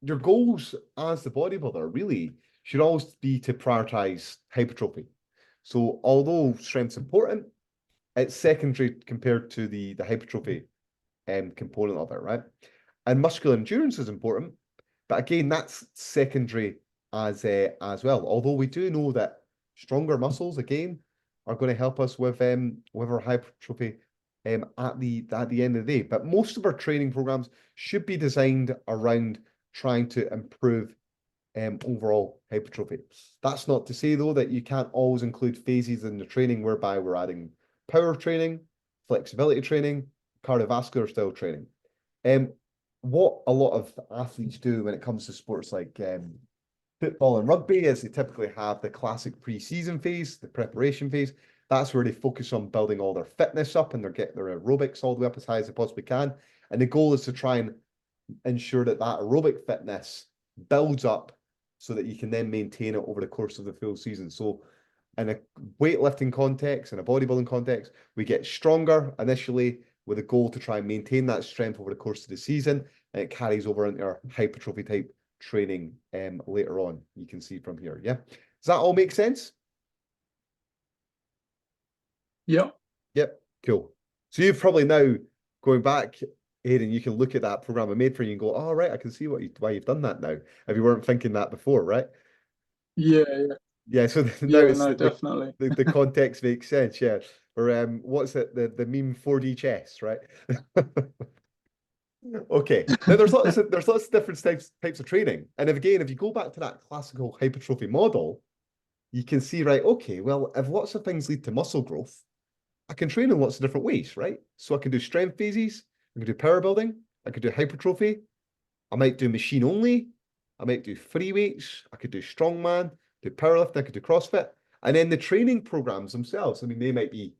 your goals as the bodybuilder really should always be to prioritize hypertrophy. So although strength's important, it's secondary compared to the hypertrophy component of it, right? And muscular endurance is important, but again, that's secondary as well. Although we do know that stronger muscles again are going to help us with our hypertrophy at the end of the day. But most of our training programs should be designed around trying to improve overall hypertrophy. That's not to say though that you can't always include phases in the training whereby we're adding power training, flexibility training, cardiovascular style training. What a lot of athletes do when it comes to sports like football and rugby is they typically have the classic pre-season phase, the preparation phase. That's where they focus on building all their fitness up and they're getting their aerobics all the way up as high as they possibly can. And the goal is to try and ensure that aerobic fitness builds up so that you can then maintain it over the course of the full season. So in a weightlifting context, in a bodybuilding context, we get stronger initially with a goal to try and maintain that strength over the course of the season, and it carries over into our hypertrophy type training later on. You can see from here. Yeah. Does that all make sense? Yep. Yep. Cool. So you've probably now, going back, Aidan, you can look at that program I made for you and go, oh, right, I can see why you've done that now. If you weren't thinking that before, right? Yeah. Yeah, so now Yeah. it's No, definitely. the context makes sense, yeah. Or what's it, the meme 4D chess, right? Okay. Now there's lots of different types of training. And if you go back to that classical hypertrophy model, you can see, right, okay, well, if lots of things lead to muscle growth, I can train in lots of different ways, right? So I can do strength phases, I can do power building, I could do hypertrophy, I might do machine only, I might do free weights, I could do strongman, do powerlifting, I could do CrossFit. And then the training programs themselves, I mean, they might be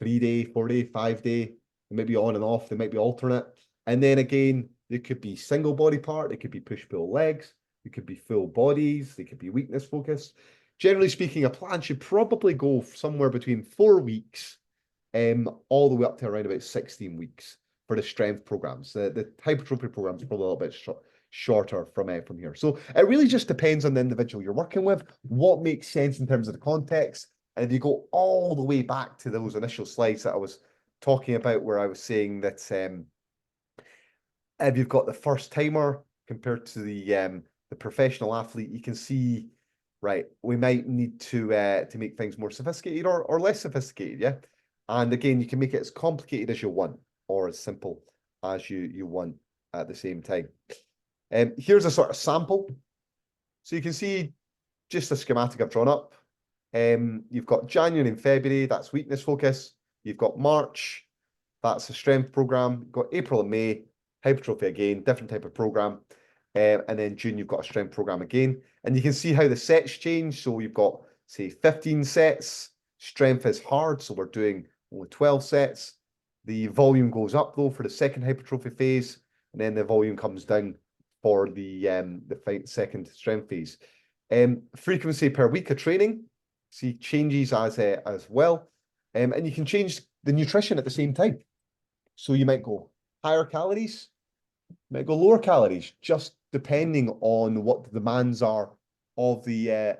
3-day, 4-day, 5-day, they might be on and off, they might be alternate. And then again, they could be single body part, they could be push-pull legs, they could be full bodies, they could be weakness focused. Generally speaking, a plan should probably go somewhere between 4 weeks all the way up to around about 16 weeks for the strength programs. The hypertrophy programs are probably a little bit shorter from here. So it really just depends on the individual you're working with, what makes sense in terms of the context. And if you go all the way back to those initial slides that I was talking about, where I was saying that if you've got the first timer compared to the professional athlete, you can see, right, we might need to make things more sophisticated or less sophisticated, yeah. And again, you can make it as complicated as you want or as simple as you want at the same time. Here's a sort of sample. So you can see just a schematic I've drawn up. You've got January and February, that's weakness focus. You've got March, that's a strength program. You've got April and May, hypertrophy again, different type of program. And then June, you've got a strength program again. And you can see how the sets change. So you've got, say, 15 sets. Strength is hard, so we're doing only 12 sets. The volume goes up, though, for the second hypertrophy phase. And then the volume comes down for the second strength phase. Frequency per week of training, see, changes as well. And you can change the nutrition at the same time. So you might go higher calories, might go lower calories, just depending on what the demands are of the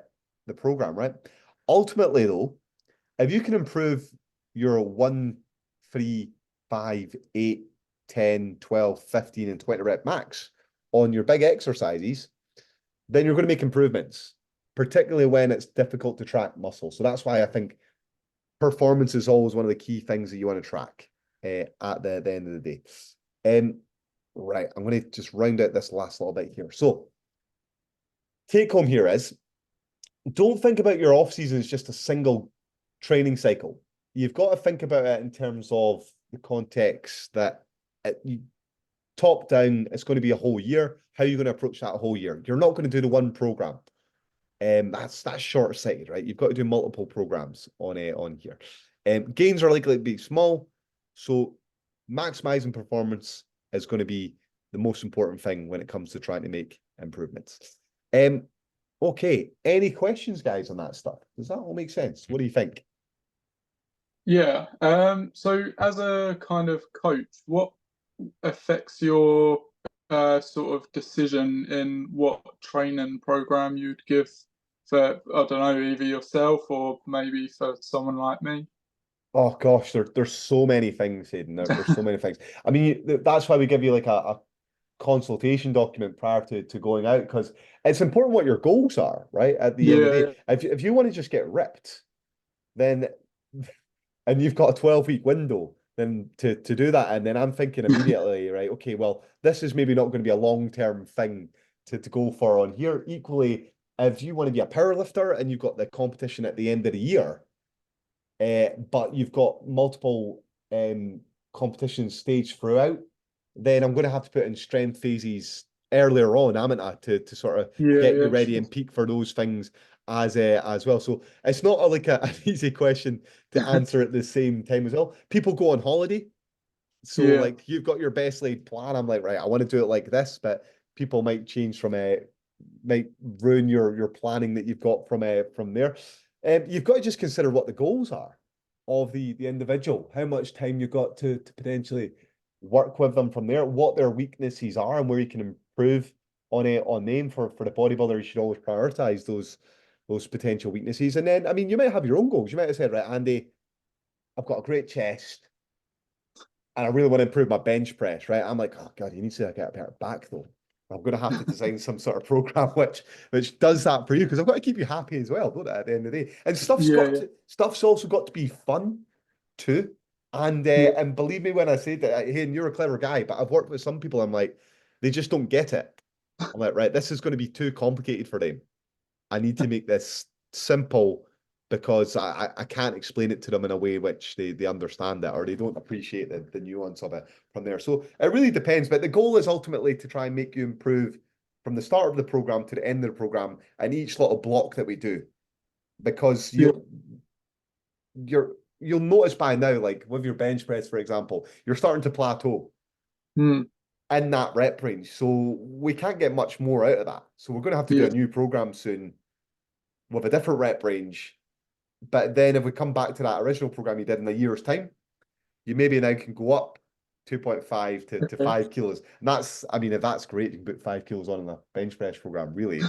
program, right? Ultimately, though, if you can improve your 1, 3, 5, 8, 10, 12, 15, and 20 rep max on your big exercises, then you're going to make improvements, particularly when it's difficult to track muscle. So that's why I think performance is always one of the key things that you want to track at the end of the day. Right, I'm going to just round out this last little bit here. So take home here is, don't think about your off season as just a single training cycle. You've got to think about it in terms of the context that top down, it's going to be a whole year. How are you going to approach that whole year? You're not going to do the one program. That's short-sighted, right? You've got to do multiple programs on here. Gains are likely to be small, so maximizing performance is going to be the most important thing when it comes to trying to make improvements. Okay, any questions, guys, on that stuff? Does that all make sense? What do you think? Yeah. So as a kind of coach, what affects your sort of decision in what training program you'd give for, I don't know, either yourself or maybe for someone like me? Oh gosh, there's so many things, Hayden. There's so many things. I mean, that's why we give you like a consultation document prior to going out, because it's important what your goals are, right? At the end of the Yeah. day, if you want to just get ripped, then and you've got a 12-week window, then to do that, and then I'm thinking immediately, right? Okay, well, this is maybe not going to be a long-term thing to go for on here. Equally, if you want to be a power lifter and you've got the competition at the end of the year, but you've got multiple competitions staged throughout, then I'm going to have to put in strength phases earlier on, haven't I, to sort of Yeah, get you yeah, ready sure. and peak for those things as well. So it's not like an easy question to answer at the same time as well. People go on holiday, so Yeah. like you've got your best laid plan. I'm like, right, I want to do it like this, but people might change from might ruin your planning that you've got from there. You've got to just consider what the goals are of the individual, how much time you've got to potentially work with them from there, what their weaknesses are, and where you can improve on them. For the bodybuilder, you should always prioritize those potential weaknesses. And then, I mean, you might have your own goals. You might have said, right, Andy, I've got a great chest and I really want to improve my bench press, right? I'm like, oh God, you need to get a better back though. I'm going to have to design some sort of program which does that for you, because I've got to keep you happy as well, don't I, at the end of the day? And Yeah, yeah. stuff's also got to be fun too. Yeah. And believe me when I say that, hey, and you're a clever guy, but I've worked with some people, I'm like, they just don't get it. I'm like, right, this is going to be too complicated for them. I need to make this simple, because I can't explain it to them in a way which they understand it, or they don't appreciate the nuance of it from there. So it really depends. But the goal is ultimately to try and make you improve from the start of the program to the end of the program and each little block that we do. Because Yeah. you'll notice by now, like with your bench press, for example, you're starting to plateau Mm, in that rep range. So we can't get much more out of that. So we're going to have to do yeah. a new program soon with a different rep range. But then if we come back to that original program you did in a year's time, you maybe now can go up 2.5 to Yeah. 5 kilos. And that's, I mean, if that's great, you can put 5 kilos on in a bench press program, really,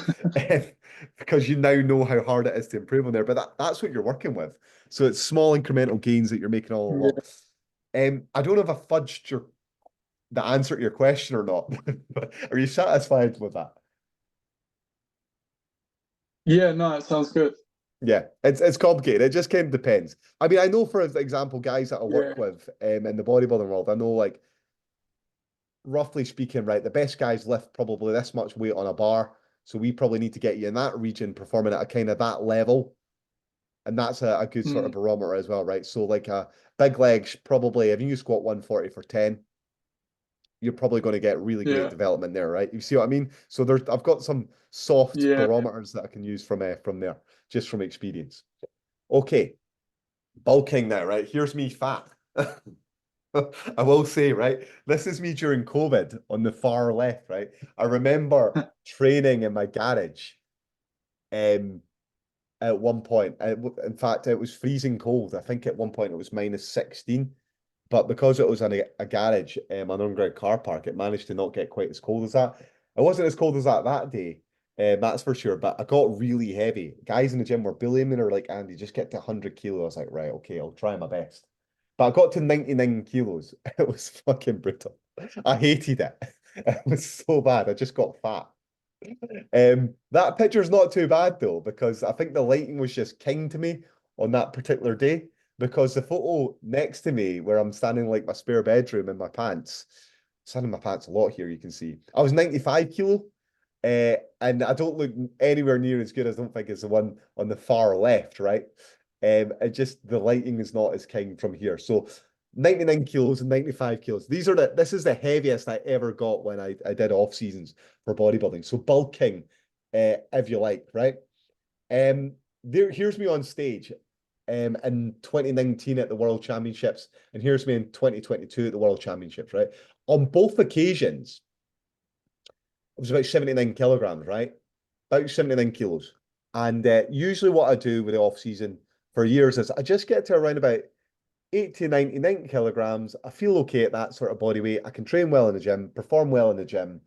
because you now know how hard it is to improve on there. But that's what you're working with. So it's small incremental gains that you're making all along. I don't know if I fudged the answer to your question or not, but are you satisfied with that? Yeah, no, it sounds good. Yeah, it's complicated. It just kind of depends. I mean, I know, for example, guys that I Yeah. work with in the bodybuilding world, I know, like, roughly speaking, right, the best guys lift probably this much weight on a bar. So we probably need to get you in that region performing at a kind of that level. And that's a good sort of Mm, barometer as well, right? So like big legs, probably if you squat 140 for 10, you're probably going to get really great yeah. development there, right? You see what I mean? So I've got some soft Yeah. barometers that I can use from there, just from experience. Okay, bulking now, right? Here's me fat. I will say, right, this is me during COVID on the far left, right? I remember training in my garage um, at one point. In fact, it was freezing cold. I think at one point it was -16. But because it was in a garage, an underground car park, it managed to not get quite as cold as that. It wasn't as cold as that day, that's for sure. But I got really heavy. Guys in the gym were bullying me. They're like, Andy, just get to 100 kilos. I was like, right, okay, I'll try my best. But I got to 99 kilos. It was fucking brutal. I hated it. It was so bad. I just got fat. That picture's not too bad though, because I think the lighting was just kind to me on that particular day. Because the photo next to me, where I'm standing like my spare bedroom in my pants, standing in my pants a lot here, you can see. I was 95 kilo, and I don't look anywhere near as good as I don't think as the one on the far left, right? It just the lighting is not as kind from here. So 99 kilos and 95 kilos. This is the heaviest I ever got when I did off seasons for bodybuilding. So bulking, if you like, right? Here's me on stage in 2019 at the World Championships, and here's me in 2022 at the World Championships, right? On both occasions, it was about 79 kilograms, right? About 79 kilos. And usually what I do with the off season for years is I just get to around about 80, 99 kilograms. I feel okay at that sort of body weight. I can train well in the gym, perform well in the gym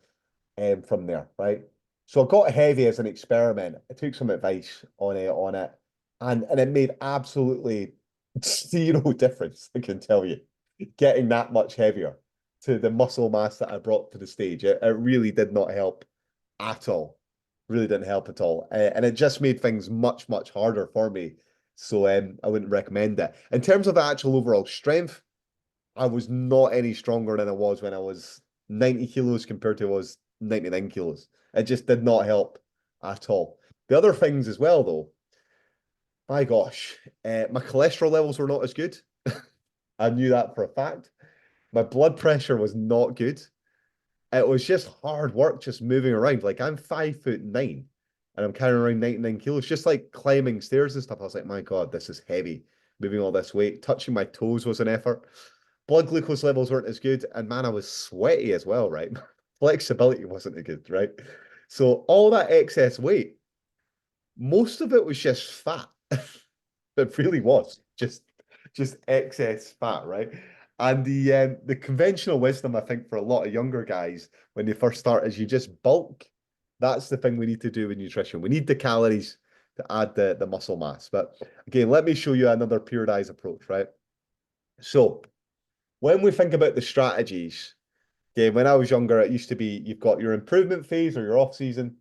from there, right? So I got heavy as an experiment. I took some advice on it, and it made absolutely zero difference, I can tell you, getting that much heavier to the muscle mass that I brought to the stage. It really did not help at all. Really didn't help at all. And it just made things much, much harder for me. So I wouldn't recommend it. In terms of the actual overall strength, I was not any stronger than I was when I was 90 kilos compared to I was 99 kilos. It just did not help at all. The other things as well, though, my gosh, my cholesterol levels were not as good. I knew that for a fact. My blood pressure was not good. It was just hard work, just moving around. Like I'm 5'9" and I'm carrying around 99 kilos, just like climbing stairs and stuff. I was like, my God, this is heavy. Moving all this weight, touching my toes was an effort. Blood glucose levels weren't as good. And man, I was sweaty as well, right? Flexibility wasn't as good, right? So all that excess weight, most of it was just fat. It really was just excess fat, right? And the conventional wisdom, I think, for a lot of younger guys when they first start is you just bulk. That's the thing we need to do with nutrition. We need the calories to add the muscle mass. But again, let me show you another periodized approach, right? So when we think about the strategies, again, when I was younger, it used to be you've got your improvement phase or your off season,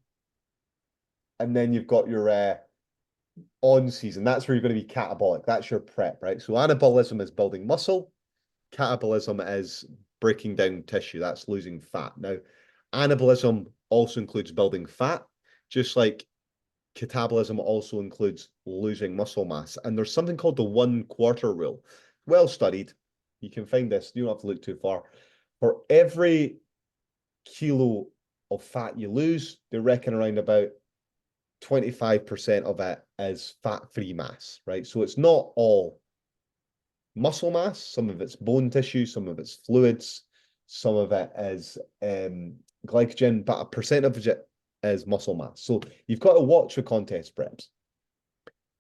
and then you've got your on season. That's where you're going to be catabolic. That's your prep, right? So anabolism is building muscle. Catabolism is breaking down tissue. That's losing fat. Now, anabolism also includes building fat, just like catabolism also includes losing muscle mass. And there's something called the 1/4 rule. Well studied. You can find this. You don't have to look too far. For every kilo of fat you lose, they reckon around about 25% of it is fat-free mass, right? So it's not all muscle mass. Some of it's bone tissue, some of it's fluids, some of it is glycogen, but a percentage of it is muscle mass. So you've got to watch the contest preps.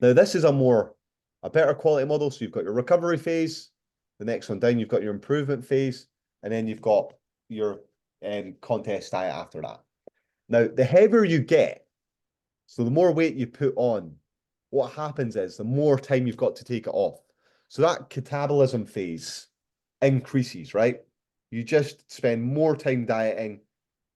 Now, this is a better quality model. So you've got your recovery phase, the next one down, you've got your improvement phase, and then you've got your contest diet after that. Now, the heavier you get, so the more weight you put on, what happens is the more time you've got to take it off. So that catabolism phase increases, right? You just spend more time dieting,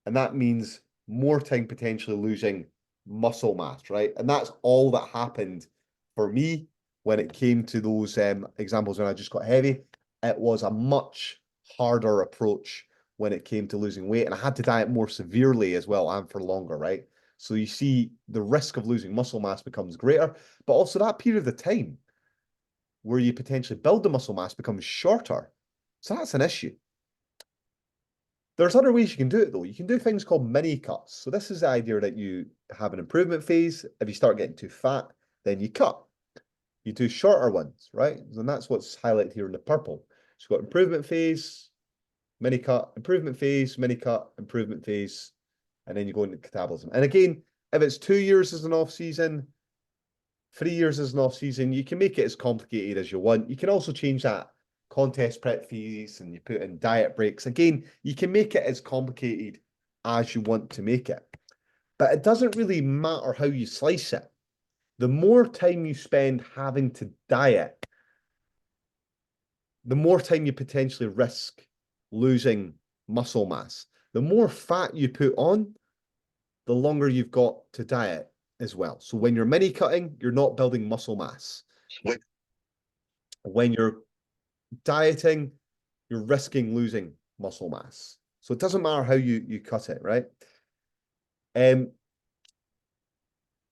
and that means more time potentially losing muscle mass, right? And that's all that happened for me when it came to those examples when I just got heavy. It was a much harder approach when it came to losing weight, and I had to diet more severely as well and for longer, right? So you see the risk of losing muscle mass becomes greater, but also that period of time where you potentially build the muscle mass becomes shorter. So that's an issue. There's other ways you can do it though. You can do things called mini cuts. So this is the idea that you have an improvement phase. If you start getting too fat, then you cut. You do shorter ones, right? And that's what's highlighted here in the purple. So you've got improvement phase, mini cut, improvement phase, mini cut, improvement phase, and then you go into catabolism. And again, if it's 2 years as an off season, 3 years as an off season, you can make it as complicated as you want. You can also change that contest prep phase and you put in diet breaks. Again, you can make it as complicated as you want to make it. But it doesn't really matter how you slice it. The more time you spend having to diet, the more time you potentially risk losing muscle mass. The more fat you put on, the longer you've got to diet as well. So when you're mini cutting, you're not building muscle mass. When you're dieting, you're risking losing muscle mass. So it doesn't matter how you cut it, right?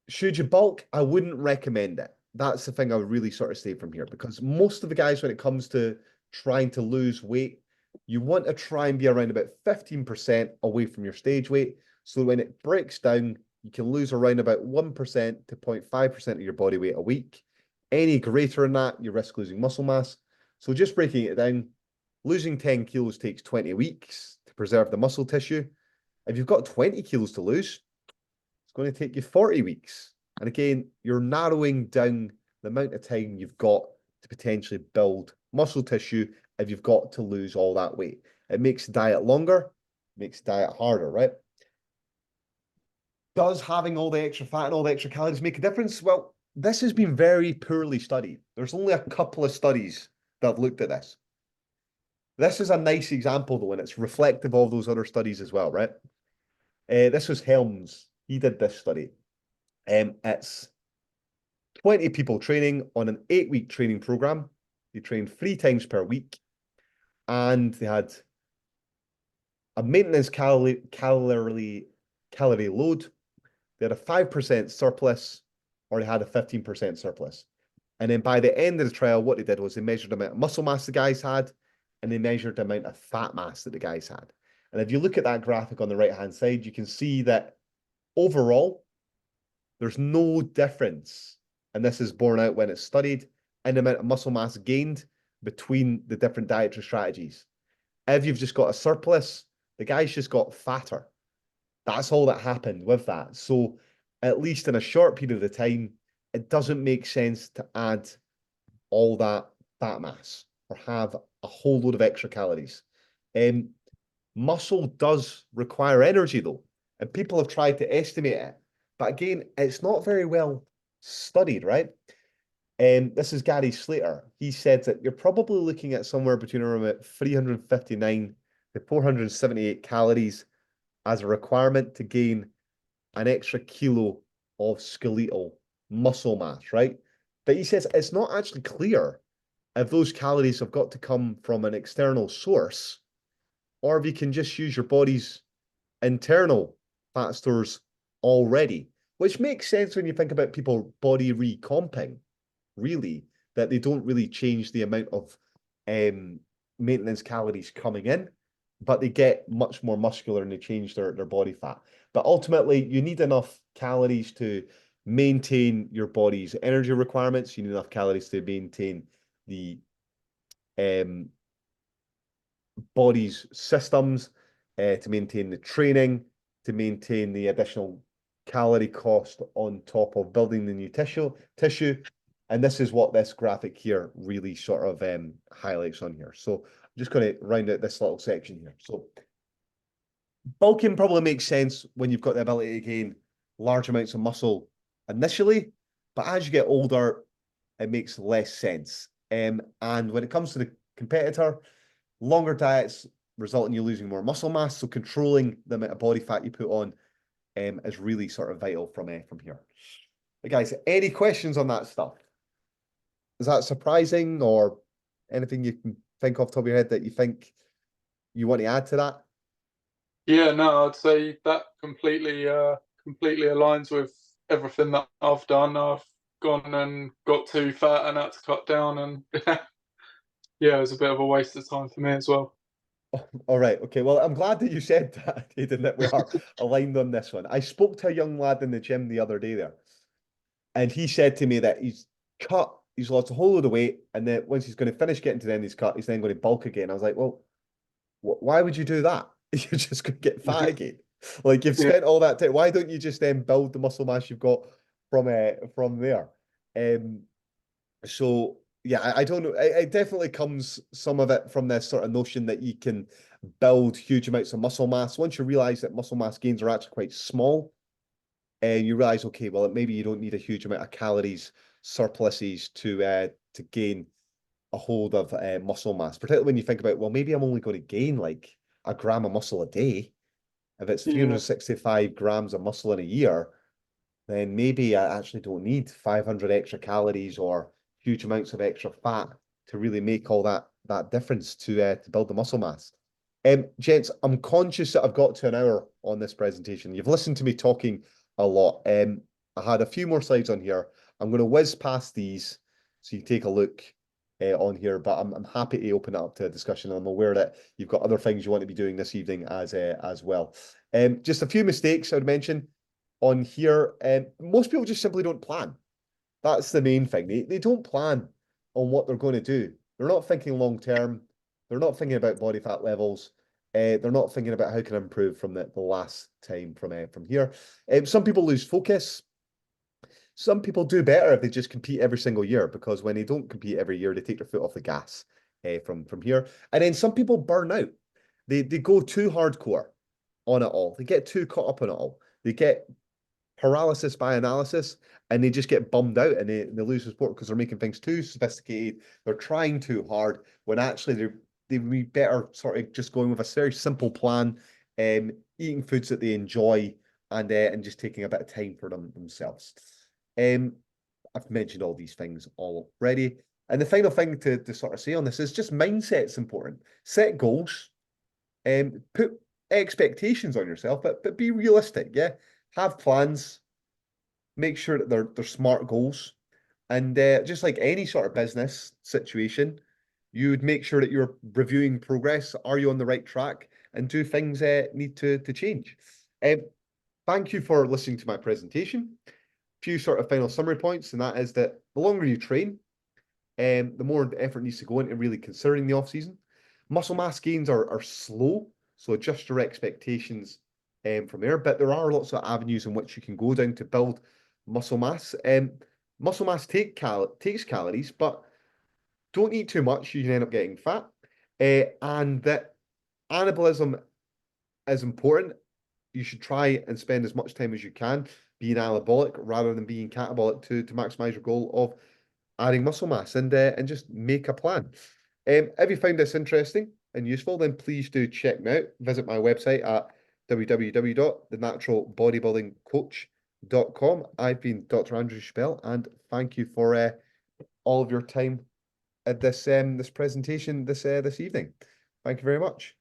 Should you bulk? I wouldn't recommend it. That's the thing I would really sort of say from here, because most of the guys, when it comes to trying to lose weight, you want to try and be around about 15% away from your stage weight. So when it breaks down, you can lose around about 1% to 0.5% of your body weight a week. Any greater than that, you risk losing muscle mass. So just breaking it down, losing 10 kilos takes 20 weeks to preserve the muscle tissue. If you've got 20 kilos to lose, it's going to take you 40 weeks. And again, you're narrowing down the amount of time you've got to potentially build muscle tissue if you've got to lose all that weight. It makes diet longer, makes diet harder, right? Does having all the extra fat and all the extra calories make a difference? Well, this has been very poorly studied. There's only a couple of studies that have looked at this. This is a nice example, though, and it's reflective of those other studies as well, right? This was Helms. He did this study. It's 20 people training on an 8-week training program. They trained 3 times per week, and they had a maintenance calorie load. They had a 5% surplus, or they had a 15% surplus. And then by the end of the trial, what they did was they measured the amount of muscle mass the guys had, and they measured the amount of fat mass that the guys had. And if you look at that graphic on the right-hand side, you can see that overall, there's no difference, and this is borne out when it's studied, in the amount of muscle mass gained between the different dietary strategies. If you've just got a surplus, the guy's just got fatter. That's all that happened with that. So at least in a short period of time, it doesn't make sense to add all that fat mass or have a whole load of extra calories. Muscle does require energy, though, and people have tried to estimate it. But again, it's not very well studied, right? This is Gary Slater. He said that you're probably looking at somewhere between around 359 to 478 calories as a requirement to gain an extra kilo of skeletal muscle mass, right? But he says it's not actually clear if those calories have got to come from an external source, or if you can just use your body's internal fat stores already, which makes sense when you think about people body recomping, really, that they don't really change the amount of maintenance calories coming in, but they get much more muscular and they change their body fat. But ultimately, you need enough calories to maintain your body's energy requirements. You need enough calories to maintain the body's systems, to maintain the training, to maintain the additional calorie cost on top of building the new tissue. And this is what this graphic here really sort of highlights on here. So I'm just going to round out this little section here. So bulking probably makes sense when you've got the ability to gain large amounts of muscle initially, but as you get older, it makes less sense. And when it comes to the competitor, longer diets result in you losing more muscle mass. So controlling the amount of body fat you put on is really sort of vital from here. But guys, any questions on that stuff? Is that surprising, or anything you can think off the top of your head that you think you want to add to that? Yeah, no, I'd say that completely aligns with everything that I've done. I've gone and got too fat and had to cut down, and yeah, it was a bit of a waste of time for me as well. All right. Okay. Well, I'm glad that you said that, Aidan, that we are aligned on this one. I spoke to a young lad in the gym the other day there, and he said to me that he's lost a whole load of weight, and then once he's going to finish getting to the end of his cut, he's then going to bulk again. I was like, well, why would you do that? You're just going to get fat again. Like, you've spent all that time. Why don't you just then build the muscle mass you've got from there? So yeah, I don't know. It definitely comes some of it from this sort of notion that you can build huge amounts of muscle mass. Once you realize that muscle mass gains are actually quite small, and you realize, okay, well, maybe you don't need a huge amount of calories surpluses to gain a hold of muscle mass. Particularly when you think about, well, maybe I'm only going to gain like a gram of muscle a day. If it's Yeah. 365 grams of muscle in a year, then maybe I actually don't need 500 extra calories or huge amounts of extra fat to really make all that difference to build the muscle mass. Gents, I'm conscious that I've got to an hour on this presentation. You've listened to me talking a lot. I had a few more slides on here. I'm going to whiz past these so you take a look on here, but I'm happy to open it up to a discussion. I'm aware that you've got other things you want to be doing this evening as well. Just a few mistakes I would mention on here. Most people just simply don't plan. That's the main thing. They don't plan on what they're going to do. They're not thinking long term. They're not thinking about body fat levels. They're not thinking about how can I improve from the last time from here. Some people lose focus. Some people do better if they just compete every single year, because when they don't compete every year, they take their foot off the gas from here. And then some people burn out. They go too hardcore on it all. They get too caught up on it all. They get paralysis by analysis, and they just get bummed out, and they lose support because they're making things too sophisticated. They're trying too hard when actually they'd be better sort of just going with a very simple plan, eating foods that they enjoy, and just taking a bit of time for themselves. I've mentioned all these things already. And the final thing to sort of say on this is just mindset's important. Set goals, put expectations on yourself, but be realistic. Yeah, have plans. Make sure that they're smart goals, and just like any sort of business situation, you would make sure that you're reviewing progress. Are you on the right track? And do things need to change? Thank you for listening to my presentation. Few sort of final summary points, and that is that the longer you train, the more effort needs to go into really considering the off season. Muscle mass gains are slow, so adjust your expectations from there. But there are lots of avenues in which you can go down to build muscle mass. Muscle mass takes calories, but don't eat too much. You can end up getting fat. And that anabolism is important. You should try and spend as much time as you can being anabolic rather than being catabolic to maximize your goal of adding muscle mass, and just make a plan. If you found this interesting and useful, then please do check me out. Visit my website at www.thenaturalbodybuildingcoach.com. I've been Dr. Andrew Chappell, and thank you for all of your time at this presentation this evening. Thank you very much.